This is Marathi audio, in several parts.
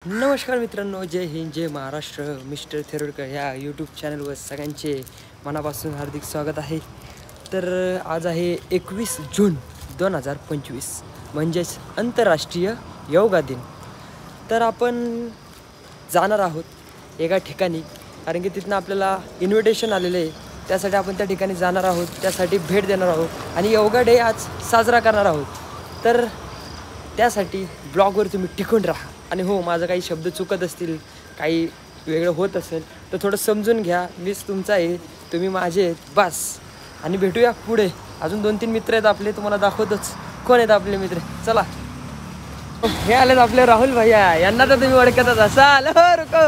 नमस्कार मित्रांनो, जय हिंद, जय महाराष्ट्र. मिस्टर थेरोडकर ह्या यूट्यूब चॅनलवर सगळ्यांचे मनापासून हार्दिक स्वागत आहे. तर आज आहे 21 जून 2025, म्हणजेच आंतरराष्ट्रीय योगा दिन. तर आपण जाणार आहोत एका ठिकाणी, कारण की तिथनं आपल्याला इन्व्हिटेशन आलेलं आहे. त्यासाठी आपण त्या ठिकाणी जाणार आहोत, त्यासाठी भेट देणार आहोत आणि योगा डे आज साजरा करणार आहोत. तर त्यासाठी ब्लॉगवर तुम्ही टिकून राहा. आणि हो, माझं काही शब्द चुकत असतील, काही वेगळं होत असेल तर थोडं समजून घ्या. मीच तुमचा आहे, तुम्ही माझे आहेत, बस. आणि भेटूया पुढे. अजून 2-3 मित्र आहेत आपले, तुम्हाला दाखवतोच कोण आहेत आपले मित्र. चला, हे आलेत आपले राहुल भैया. यांना तर तुम्ही ओळखतच असाल. हो, रुको.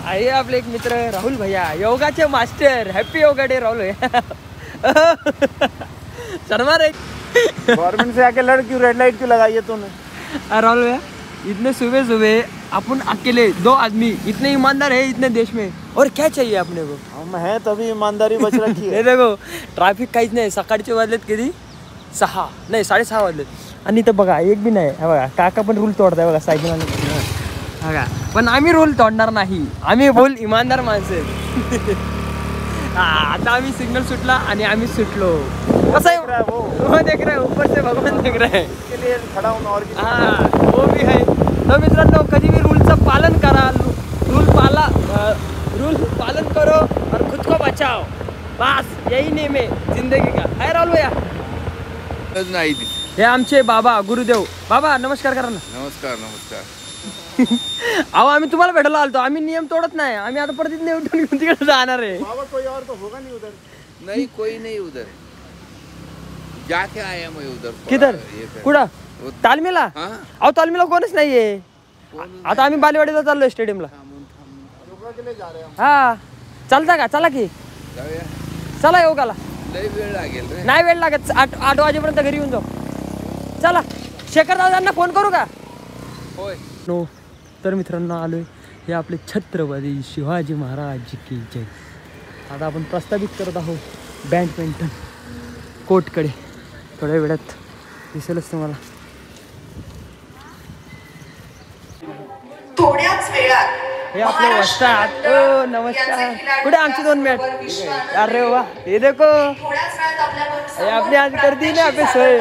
आहे आपले एक मित्र राहुल भैया, योगाचे master. Happy yoga day Rahul भैया. शर्मा रे, गवर्नमेंट से आके लड़ क्यों, रेड लाइट क्यों लगाई है तूने? राहुल भैया, इतने सुबह सुबह अपन अकेले 2 आदमी इतने ईमानदार है इतने देश में, और क्या चाहिए अपने को. हम हैं तभी ईमानदारी बच रखी है. हे देखो, ट्रॅफिक काहीच नाही. सकाळचे वाजलेत किती, 6 नाही 6:30 वाजलेत. आणि इथं बघा एक बी नाही. हे बघा, काका पण रूल तोडताय बघा, सायकल बघा. पण आम्ही रूल तोडणार नाही, आम्ही बोल इमानदार माणसं आहेत. आता आम्ही सिग्नल सुटला आणि आम्ही सुटलो. कसं आहे वो देख रहे ऊपर से भगवान देख रहे हैं. इसके लिए खड़ा हूं और हाँ, वो भी है. तो मित्रांनो, कधी भी रूलचं पालन करा. रूल पालन करो और खुद को बचाओ. बस यही नेम है जिंदगी का. है राहुल भैया. नाही. हे आमचे बाबा गुरुदेव. बाबा नमस्कार करा ना. नमस्कार नमस्कार. अहो, आम्ही तुम्हाला भेटायला आलतो. आम्ही नियम तोडत नाही. आम्ही आता परत इथून उठून तिकडे जाणार आहे. बाबा कोई और तो होगा नहीं उधर. नहीं, कोई नहीं उधर. जाके आया मैं उधर. किधर, कुठं, तालमीला. अहो, तालमीला कोणच नाहीये. आता आम्ही बालेवाडीला चाललोय, स्टेडियमला. योगा के लिए जा रहे हैं. हा, चालता का? चला की, जाऊया. चला योगाला. लय वेळ लागेल रे. नाही वेळ लागत. 8 वाजेपर्यंत घरी येऊन जाऊ. चला, शेखर दादांना फोन करू का? होय. नो. तर मित्रांनो, आलोय हे आपले छत्रपती शिवाजी महाराज की जय. आता आपण प्रस्तावित करत आहोत बॅडमिंटन कोर्टकडे. थोड्या वेळात दिसेलच तुम्हाला. थोड्याच वेळात हे आपले वस्तात. ओ नमस्कार. कुठे आमचे 2 मॅट. अरे वा, हे देखो, थोड्याच वेळात आपल्यावर हे आपली आज गर्दी नाही आपली सोय.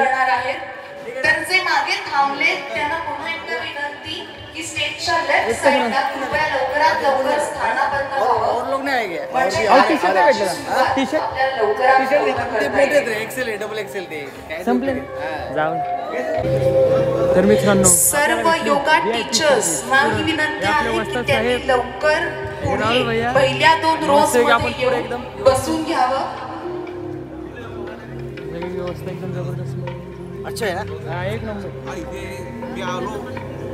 तर जे मागे थांबले त्यांना पुन्हा एकदा विनंती की स्टेजच्या लेफ्ट साइडला कृपया लवकरात लवकर स्थानापन्न व्हावं. और लोग नहीं आएंगे. म्हणजे अहो, टी-शर्ट नाही भेटलं. टी-शर्ट आपल्याला लवकरात ते मोठे थे, एक्सेल डबल एक्सेल ते संपले जाऊन. तर मित्रांनो, सर्व योगा टीचर्स ही विनंती आहे की त्यांनी लवकर पुढे पहिल्या 2 रोज मध्ये येऊन बसून घ्यावं. व्यवस्था एकदम जबरदस्त. अच्छा है ना. हा, एक नंबर.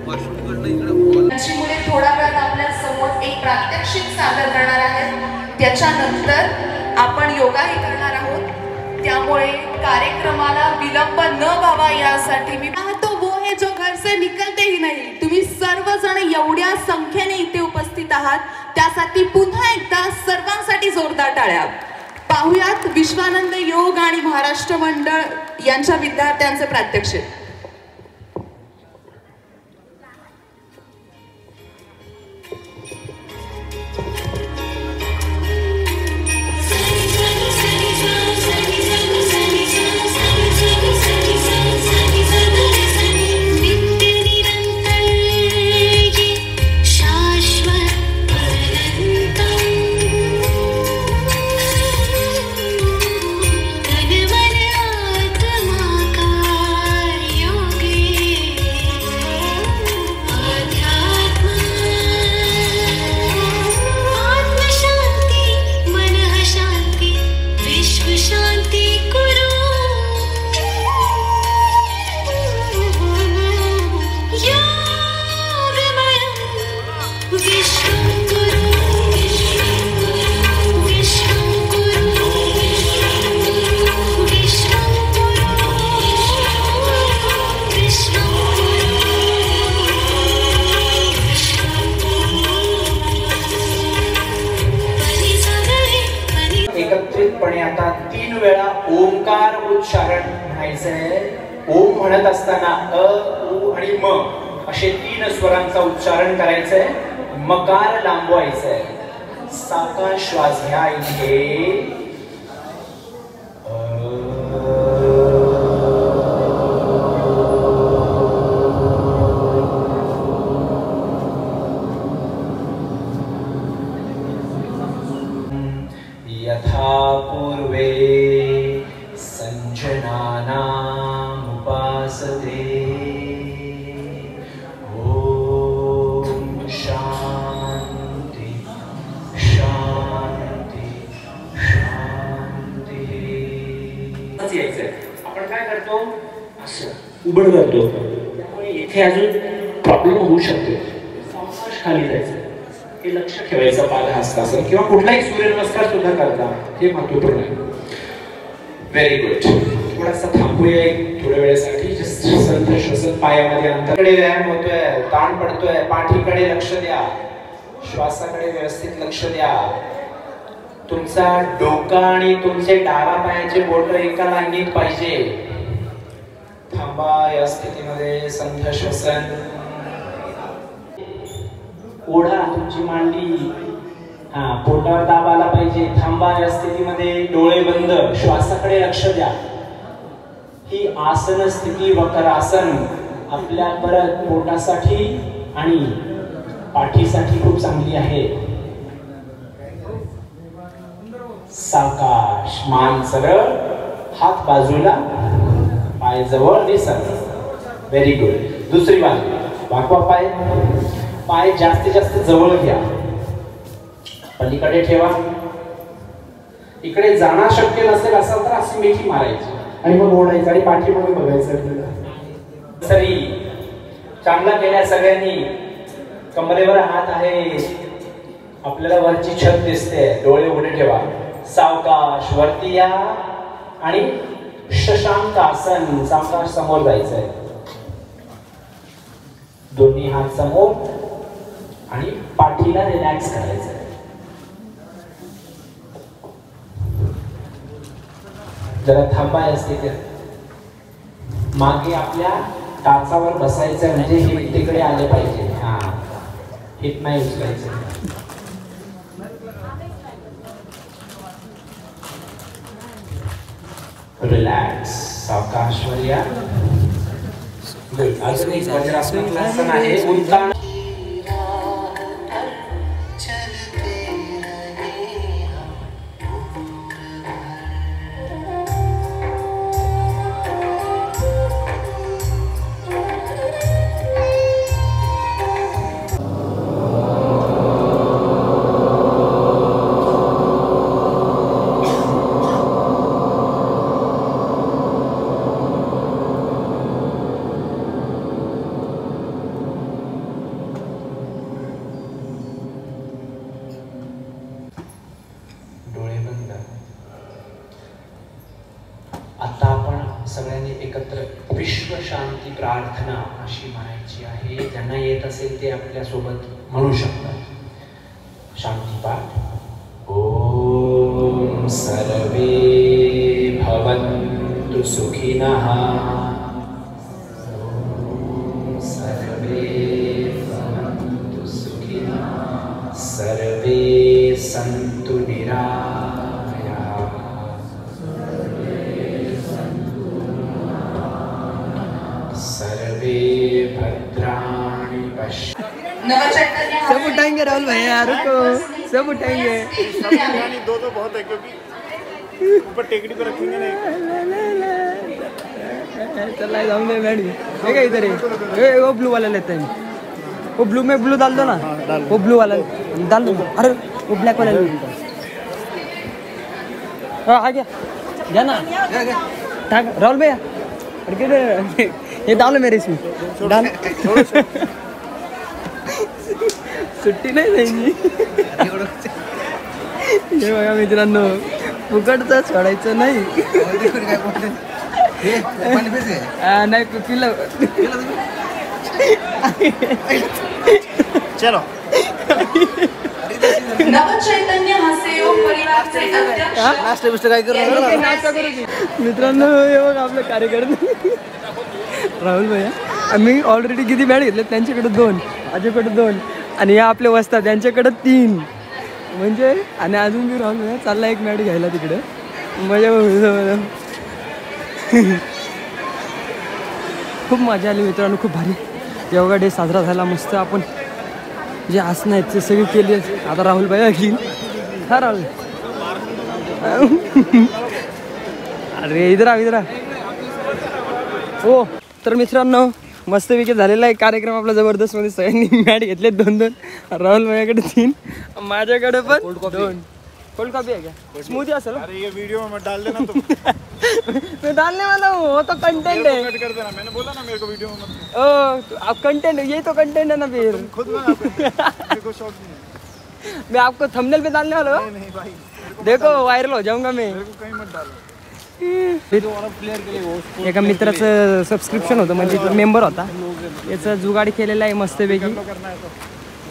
त्यांची मुले थोडा वेळात आपल्या समोर एक प्रात्यक्षिक सादर करणार आहेत. त्याच्यानंतर आपण योगाही करणार आहोत. त्यामुळे कार्यक्रमाला विलंब न व्हावा यासाठी मी पाहतो वो है जो घर से निकलते ही नाही. तुम्ही सर्वजण एवढ्या संख्येने इथे उपस्थित आहात, त्यासाठी पुन्हा एकदा सर्वांसाठी जोरदार टाळ्या. पाहुयात विश्वानंद योग आणि महाराष्ट्र मंडळ यांच्या विद्यार्थ्यांचे प्रात्यक्षिक. एकत्रितपणे आता 3 वेळा ओंकार उच्चारण म्हणायचं आहे. ओम म्हणत असताना अ, उ आणि म असे 3 स्वरांचा उच्चारण करायचंय. मकार लांबवायचंय. सावकाश श्वास घ्या इथे. यथा पूर्वे संजनानामुपासते. ओम शांती शांती शांती. आपण काय करतो असं उबड करतो, त्यामुळे इथे अजून प्रॉब्लेम होऊ शकतो. सावकाश खाली जायचं, हे लक्ष ठेवायचं. पादहस्तासन किंवा कुठलाही सूर्यनमस्कार सुद्धा करता, हे महत्वपूर्ण आहे. Very good. थोडासा थांबूया थोड्या वेळेसाठी. जस्ट संथ श्वसन. पायामध्ये अंतरकडे व्यायाम होतोय, ताण पडतोय. पाठीकडे लक्ष द्या, श्वासाकडे व्यवस्थित लक्ष द्या. तुमचा डोका आणि तुमचे डावा पायाचे बोट एका लाईनीत पाहिजे. थांबा या स्थितीमध्ये. संथ श्वसन. ओढा तुमची मांडी, पोटावर दाब आला पाहिजे. थांबा या स्थितीमध्ये. डोळे बंद, श्वासाकडे लक्ष द्या. ही आसन स्थिती वक्रासन आपल्या परत पोटासाठी आणि पाठीसाठी खूप चांगली आहे. सावकाश. मान सरळ, हात बाजूला, पाय जवळ दिसत. Very good. दुसरी बाजू. वाकवा पाय. पाय जास्तीत जास्त जवळ घ्या, पलीकडे ठेवा. इकडे जाणं शक्य नसेल असेल तर अशी मिठी मारायची आणि मग ओढायचं आणि पाठीमागे बघायचं. सरी चांगला केल्या सगळ्यांनी. कमरेवर हात आहे, आपल्याला वरची छत दिसते. डोळे उघडे ठेवा. सावकाश वरती या आणि शशांक आसन. सावकाश समोर जायचंय. दोन्ही हात समोर आणि पाठीला रिलॅक्स करायचं. जरा थांबा असते. मागे आपल्या टाचावर बसायचं, म्हणजे हिप तिकडे आले पाहिजे. हिप नाही उचलायचं. रिलॅक्स. सावकाशवर या. अजून एक वज्रासन आहे. उलटान. आता आपण सगळ्यांनी एकत्र विश्व शांती प्रार्थना अशी म्हणायची आहे. ज्यांना येत असेल ते आपल्या सोबत म्हणू शकतात. शांती पाठ. ओम सर्वे भवन्तु सुखिनः. ओम सर्वे भवन्तु सुखिनः. सर्वे सन्तु निरामयाः. सर्वे भद्राणि पश्यन्तु. सब उठाएंगे राहुल भैया, रुको, सब उठाएंगे. दो तो बहुत है, क्योंकि ऊपर टेकड़ी पे रखेंगे ना. चला जाऊंगे बैठ गए. क्या इधर है वो ब्लू वाला लेते हैं. वो ब्लू में ब्लू डाल दो ना. वो ब्लू वाला डाल दो. अरे वो ब्लैक वाला आ गया. जाना राहुल भैया. ये डालो मेरे इसमें. डाल. सुट्टी नाही द्यायची. हे बघा मित्रांनो, फुकटचं सोडायचं नाही. नाही पिलं. चलो. नवचैतन्य हसेयोग परिवारचे अध्यक्ष मित्रांनो हे बघ आपलं कार्यकर्ते राहुल भैया. आम्ही ऑलरेडी किती मॅट घेतले, त्यांच्याकडे 2, माझ्याकडे 2 आणि या आपले वस्तात त्यांच्याकडे 3 म्हणजे. आणि अजून मी राहून चालला एक मॅट घ्यायला तिकडे. मजा खूप मजा आली मित्रांनो, खूप भारी योगा डे साजरा झाला. मस्त आपण जे आसनं आहेत ते सगळी केली. आता राहुल भाई घेईल. हा राहुल अरे इधर हो. तर मित्रांनो मस्तपैकी झालेला आहे कार्यक्रम आपला जबरदस्त मध्ये. सगळ्यांनी मॅट घेतले 2-2. राहुल भाईकडे 3, माझ्याकडे पण 2. कोल्ड कॉफी है क्या? स्मूदी असेल. अरे ये वीडियो में मत डाल देना तुम. मैं डालने वाला हूँ, वो तो कंटेंट है. कट कर देना, मैंने बोला ना मेरे को वीडियो में मत. ओ आप कंटेंट, यही तो कंटेंट है ना फिर. खुद बना मेरे को शौक नहीं है. मैं आपको थंबनेल पे डालने वाला हूँ. नहीं भाई देखो वायरल हो जाऊंगा मैं. मेरे को कहीं मत डालो. एका मित्राचं सबस्क्रिप्शन होतं, म्हणजे तो मेंबर होता. याचं जुगाड केलेलं आहे मस्तपैकी.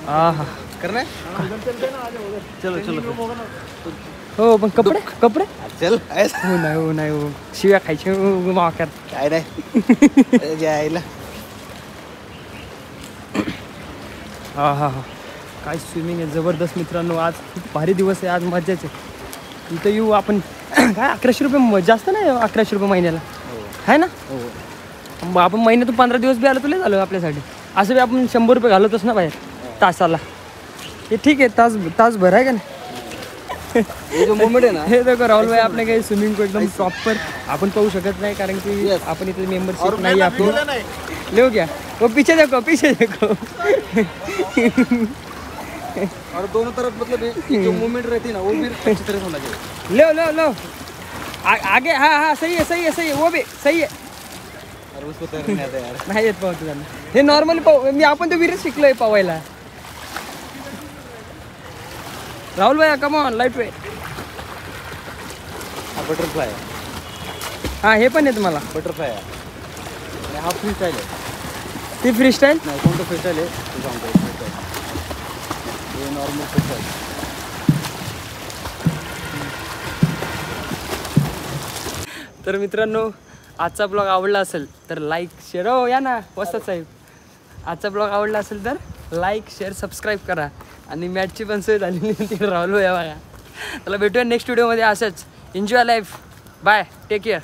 हा हा करना है? चलो चलो. हो पण कपडे चल ऐसा हो नाही हो शिव्या खायचे माकर. काय नाही जायला. हा हा हा काय स्विमिंग आहे जबरदस्त मित्रांनो. आज खूप भारी दिवस आहे, आज मज्जाच आहे. इथं येऊ आपण. काय 1100 रुपये जास्त नाही, 1100 रुपये महिन्याला आहे ना. मग आपण महिन्यातून 15 दिवस बी आलं तुला झालं आपल्यासाठी. असं बी आपण 100 रुपये घालवतोच ना बाहेर तासाला. हे ठीक आहे, तासभर आहे का नाही. जो मोमेंट आहे ना, हे देखो राहुल भाई आपने काही स्विमिंग को एकदम प्रॉपर आपण पाहू शकत नाही, कारण की आपण इथे मेंबरशिप नाही आपली. ले क्या वो पीछे देखो और दोनों तरफ मतलब जो मूवमेंट रहती है ना वो भी अच्छी तरह से होना चाहिए. लो आगे. हाँ सही है वो भी सही है. और उसको तैरने नहीं आता यार. नाही येत पाहतो त्यांना. हे नॉर्मली मी आपण तर विहिरीत शिकलोय पावायला. राहुल भाई come on light way. Butterfly आहे. हा हे पण येत मला. बटरफ्लाय आहे. हा फ्री स्टाईल आहे. ती फ्री स्टाईल नाही कोणतं फ्री स्टाईल आहे ते सांगतो. फ्री स्टाईल हे नॉर्मल फ्री स्टाईल. तर मित्रांनो आजचा ब्लॉग आवडला असेल तर लाईक शेअर. हो या ना वसत साहेब. आजचा ब्लॉग आवडला असेल तर लाईक शेअर सबस्क्राईब करा. आणि मॅचची पण सोय झालेली तिकडे राहुल या बघा. त्याला भेटूया नेक्स्ट व्हिडिओमध्ये. असंच enjoy life. Bye, take care.